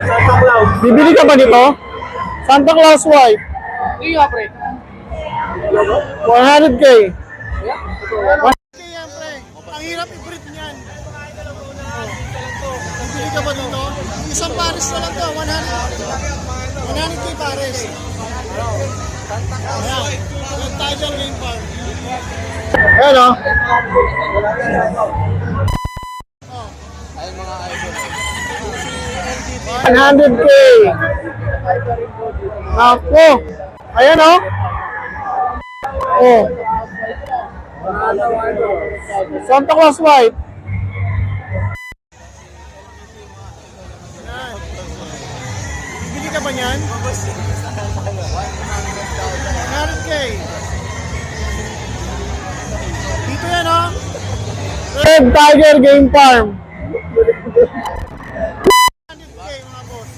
Santa Claus. Bibili ka ba nito? Santa Claus White. Iya, pre. 100K. Yan, pre. Ang hirap i-breed niyan. Bibili ka ba dito? Isang pares na lang to, 100K pares. Ayan, yung Tiger Game Farm. Ayan o. Ayun mga idol. 100K. Ako. Ayan o. Oh. Santa Claus White. Bibili ka ba niyan? 100K. Dito yan, oh. Red Tiger Game Farm. 100K, mga boss.